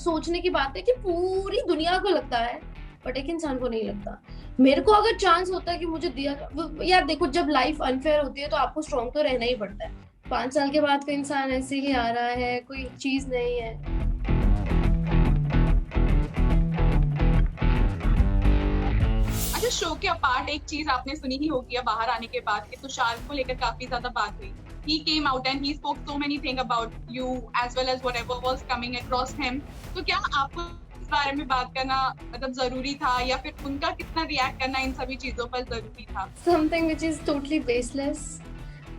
सोचने की बात है कि पूरी दुनिया को लगता है, बट एक इंसान को नहीं लगता। मेरे को अगर चांस होता है कि मुझे दिया, यार देखो, जब लाइफ अनफेयर होती है तो आपको स्ट्रांग तो रहना ही पड़ता है। 5 साल के बाद कोई इंसान ऐसे ही आ रहा है, कोई चीज नहीं है। अच्छा, शो के अपार्ट एक चीज आपने सुनी ही होगी अब बाहर आने के बाद कि तुषार को लेकर काफी ज्यादा बात हुई। He came out and he spoke so many things about you as well as whatever was coming across him. तो क्या आपको इस बारे में बात करना मतलब जरूरी था या फिर उनका कितना रिएक्ट करना इन सभी चीजों पर जरूरी था? Something which is totally baseless.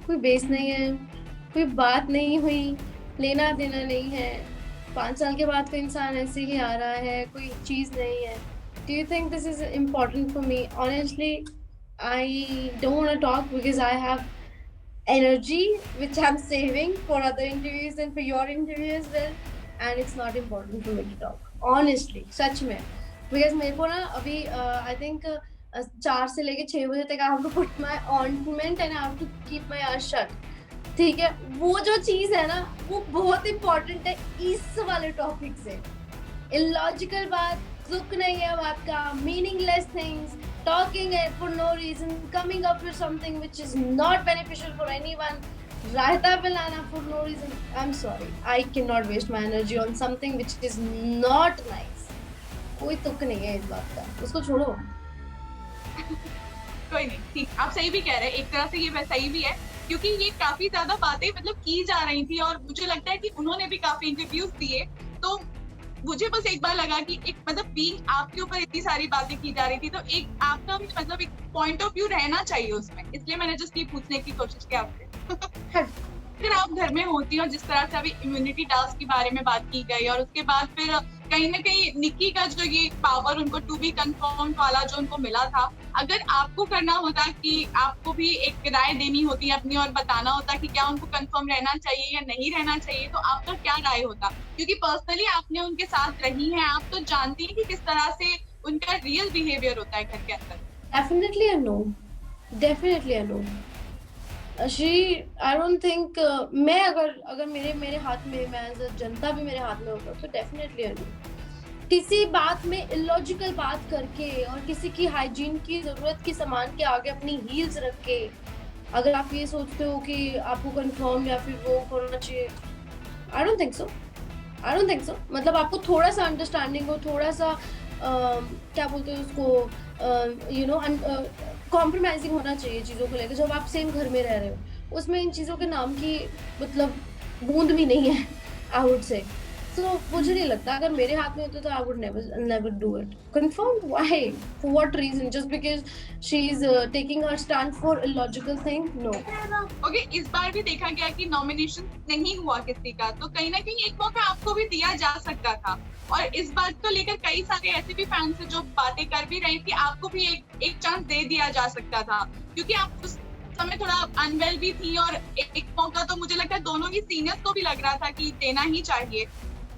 कोई बेस नहीं है, कोई बात नहीं हुई, लेना देना नहीं है। 5 साल के बाद कोई इंसान ऐसे ही आ रहा है, कोई चीज नहीं है। Do you think this is important for me? Honestly, I don't want to talk because I have energy which I'm saving for other interviews and for your interview as well, and it's not important for me to talk. Honestly, सच में, because मेरे को ना अभी I think 4 से लेके 6 बजे तक I have to put my ointment and I have to keep my eyes shut. ठीक है, वो जो चीज है ना, वो बहुत इंपॉर्टेंट है इस वाले टॉपिक से। इलॉजिकल बात, तुक नहीं है बात का, meaningless things, talking it for no reason, coming up with something which is not beneficial for anyone, रायता पिलाना for no reason. I am sorry, I can not waste my energy on something which is not nice. कोई तुक नहीं है इस बात का, उसको छोड़ो। कोई नहीं, ठीक, आप सही भी कह रहे हैं, एक तरह से ये सही भी है क्योंकि ये काफी ज्यादा बातें मतलब की जा रही थी और मुझे लगता है कि उन्होंने भी काफी इंटरव्यूज दिए। तो मुझे बस एक बार लगा कि एक मतलब बीइंग आपके ऊपर इतनी सारी बातें की जा रही थी तो एक आपका भी मतलब एक पॉइंट ऑफ व्यू रहना चाहिए उसमें, इसलिए मैंने जस्ट ये पूछने की कोशिश की आपसे। फिर आप घर में होती हो, जिस तरह से अभी इम्यूनिटी टास्क के बारे में बात की गई और उसके बाद फिर कहीं ना कहीं निक्की का जो ये पावर उनको टू बी कंफर्म वाला जो उनको मिला था, अगर आपको करना होता कि आपको भी एक राय देनी होती है अपनी और बताना होता कि क्या उनको कंफर्म रहना चाहिए या नहीं रहना चाहिए, तो आपका क्या राय होता? क्योंकि पर्सनली आपने उनके साथ रही हैं, आप तो जानती हैं कि किस तरह से उनका रियल बिहेवियर होता है घर के अंदर। Definitely I know, definitely I know. I don't think, मैं अगर अगर मेरे मेरे हाथ में, मैं एज अ जनता भी मेरे हाथ में होता तो डेफिनेटली आई नो। किसी बात में इलॉजिकल बात करके और किसी की हाइजीन की जरूरत की सामान के आगे अपनी हील्स रख के, अगर आप ये सोचते हो कि आपको कंफर्म या फिर वो करना चाहिए, I don't think so. I don't think so. मतलब आपको थोड़ा सा अंडरस्टैंडिंग हो, थोड़ा सा क्या बोलते हैं उसको, यू नो, कॉम्प्रोमाइजिंग होना चाहिए चीज़ों को लेकर। जब आप सेम घर में रह रहे हो, उसमें इन चीज़ों के नाम की मतलब बूंद भी नहीं है, आई वुड से। सो मुझे नहीं लगता अगर मेरे हाथ में होता तो I would never never do it. Confirm why, for what reason, just because she is taking her stand for illogical thing? No. Okay, इस बार भी देखा गया कि नॉमिनेशन नहीं हुआ किसी का, तो कहीं ना कहीं एक मौका आपको भी दिया जा सकता था और इस बात को लेकर कई सारे ऐसे भी फैंस हैं जो बातें कर भी रहे कि आपको भी एक चांस दे दिया जा सकता था क्योंकि आप उस समय थोड़ा अनवेल भी थी और एक मौका तो मुझे लगता है दोनों ही सीनियर्स को भी लग रहा था कि देना ही चाहिए।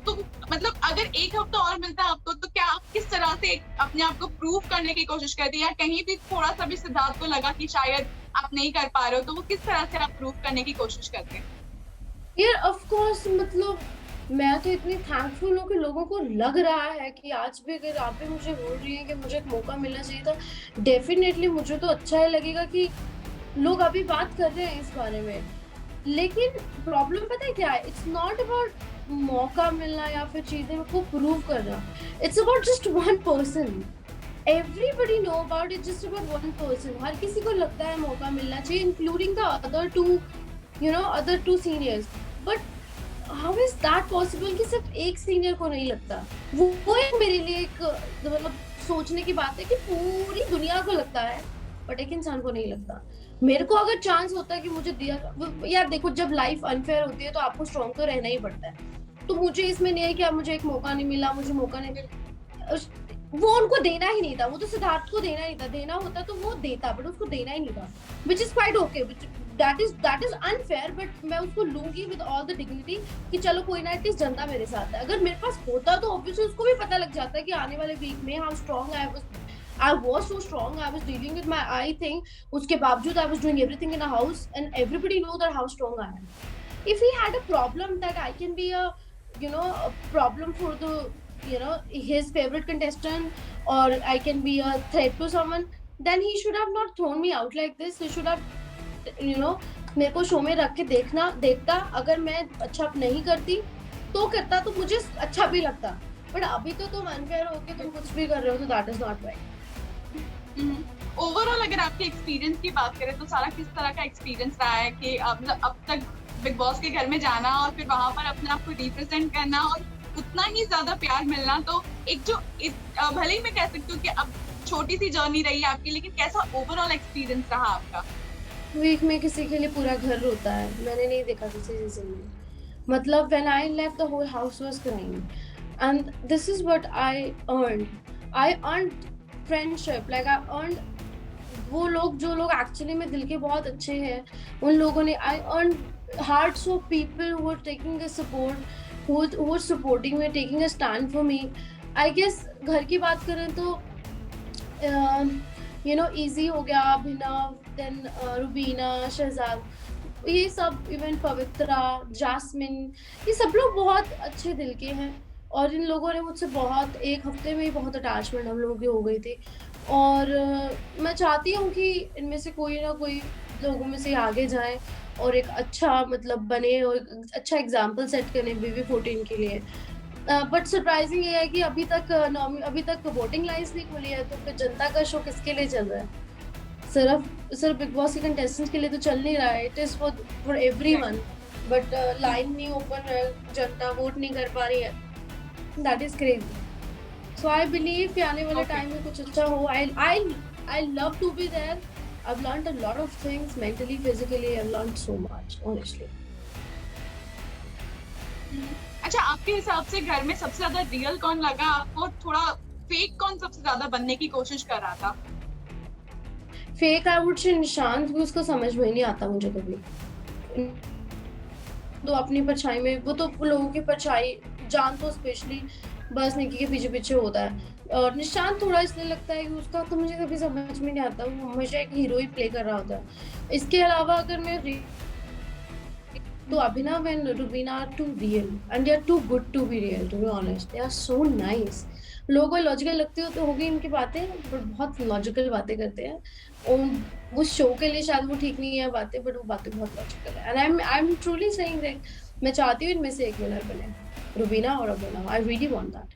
तो मतलब अगर एक हफ्ता और मिलता आपको तो क्या आप किस तरह से अपने आप को प्रूव करने की कोशिश करते या कहीं भी थोड़ा सा भी सिद्धार्थ को लगा कि शायद आप नहीं कर पा रहे हो तो वो किस तरह से आप प्रूव करने की कोशिश करते हैं? यार ऑफ कोर्स, मतलब मैं तो इतनी थैंकफुल हूँ कि लोगों को लग रहा है कि आज भी अगर आप भी मुझे बोल रही हैं कि मुझे एक मौका मिलना चाहिए था, डेफिनेटली मुझे तो अच्छा ही लगेगा कि लोग अभी बात कर रहे हैं इस बारे में। लेकिन प्रॉब्लम पता है क्या है? इट्स नॉट अबाउट मौका मिलना या फिर चीजें को प्रूव करना। It's about just one person. Everybody know about it, just about one person. हर किसी को लगता है मौका मिलना चाहिए, including the other two, you know, other two seniors. But how is that possible कि सिर्फ एक सीनियर को नहीं लगता? वो एक मेरे लिए एक मतलब सोचने की बात है कि पूरी दुनिया को लगता है, बट एक इंसान को नहीं लगता। मेरे को अगर चांस होता है कि मुझे दिया, यार देखो, जब लाइफ अनफेयर होती है तो आपको स्ट्रांग तो रहना ही पड़ता है। तो मुझे इसमें नहीं है कि अब मुझे एक मौका नहीं मिला, मुझे मौका नहीं मिला, वो उनको देना ही नहीं था। वो तो सिद्धार्थ को देना ही था, देना होता तो वो देता, बट उसको देना ही नहीं था, which is quite okay. That is unfair, but मैं उसको लूंगी विद ऑल द डिग्निटी कि चलो कोई ना, एटलीस्ट जनता मेरे साथ है। अगर मेरे पास होता तो ऑब्वियसली उसको भी पता लग जाता है कि आने वाले वीक में how strong I was so strong. I was dealing with my eye thing. उसके बावजूद I was doing everything in a house, and everybody know that how strong I am. If he had a problem that I can be a problem for the his favorite contestant, or I can be a threat to someone, then he should have not thrown me out like this. He should have मेरे को show में रख के देखता, अगर मैं अच्छा नहीं करती तो करता, तो मुझे अच्छा भी लगता। बट अभी तो तुम अनफेयर हो के तुम कुछ भी कर रहे हो, तो that is not right. Overall अगर आपके एक्सपीरियंस की बात करें तो सारा किस तरह का एक्सपीरियंस रहा है कि मतलब अब तक बिग बॉस के घर में जाना और फिर वहां पर अपने आप को रिप्रेजेंट करना और उतना ही ज्यादा प्यार मिलना, तो एक जो भले ही मैं कह सकती हूँ कि अब छोटी सी जर्नी रही है आपकी, लेकिन कैसा ओवरऑल एक्सपीरियंस रहा आपका? वीक में किसी के लिए पूरा घर रोता है, मैंने नहीं देखा किसी सीजन में। मतलब when I left the whole house was crying, and this is what I earn friendship, like I earn वो लोग जो लोग एक्चुअली में दिल के बहुत अच्छे हैं, उन लोगों ने I earn hearts of people who are taking a support, who are supporting me, taking a stand for me. I guess घर की बात करें तो इजी हो गया, अभिनव, देन रुबीना, शहजाद, ये सब, इवन पवित्रा, जास्मिन, ये सब लोग बहुत अच्छे दिल के हैं, और इन लोगों ने मुझसे बहुत, एक हफ्ते में ही बहुत अटैचमेंट हम लोगों की हो गई थी। और मैं चाहती हूँ कि इनमें से कोई ना कोई लोगों में से आगे जाए और एक अच्छा मतलब बने, और एक अच्छा एग्जाम्पल सेट करें BB14 के लिए। बट सरप्राइजिंग ये है कि अभी तक वोटिंग लाइन्स नहीं खुली है, तो फिर जनता का शो किसके लिए चल रहा है? सिर्फ बिग बॉस के कंटेस्टेंट्स के लिए तो चल नहीं रहा है, it is for everyone. But line नहीं ओपन है, जनता वोट नहीं कर पा रही है, that is crazy. So I believe कि आने वाले टाइम में कुछ अच्छा हो। I love to be there. I've learned a lot of things mentally, physically. I've learned so much, honestly. अच्छा, आपके हिसाब से घर में सबसे ज्यादा रियल कौन लगा आपको, थोड़ा फेक कौन सबसे ज्यादा बनने की कोशिश कर रहा था? Fake I would say Nishant, भी उसको समझ में नहीं आता मुझे कभी। तो अपनी परछाई में, वो तो लोगों की परछाई जान, तो स्पेशली बस निकी के पीछे पीछे होता है। और निशांत थोड़ा इसलिए लगता है कि उसका तो मुझे कभी समझ में नहीं आता, वो हमेशा एक हीरो ही प्ले कर रहा होता है। इसके अलावा अगर मैं तो Abhinav and Rubina are too real, and they are too good to be real, to be honest. They are so nice. लोगों को लॉजिकल लगती हो तो होगी इनकी बातें, बट बहुत लॉजिकल बातें करते हैं। और वो शो के लिए शायद वो ठीक नहीं है बातें, बट वो बातें बहुत लॉजिकल है। And I am truly saying that मैं चाहती हूँ इनमें से एक विनर बने, रुबीना और Abhinav. I really want that.